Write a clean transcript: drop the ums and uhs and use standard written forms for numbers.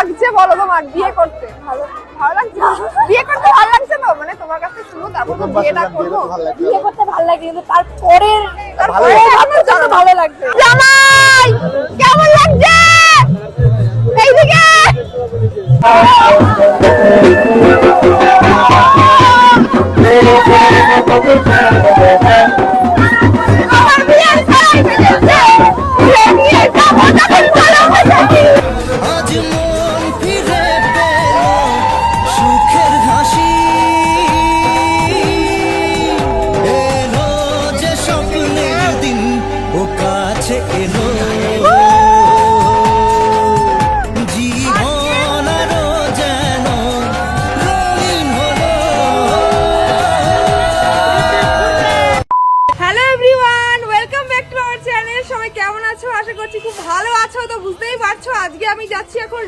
লাগছে বলো তোমার বিয়ে করতে? ভালো ভালো লাগছে? বিয়ে করতে ভালো লাগছে তো? মানে তোমার কাছে শুনো তারপর তো বিয়েটা করবো। বিয়ে করতে ভালো লাগে কিন্তু তারপরের ভালো লাগছে। জামাই কেমন লাগছে? এইদিকে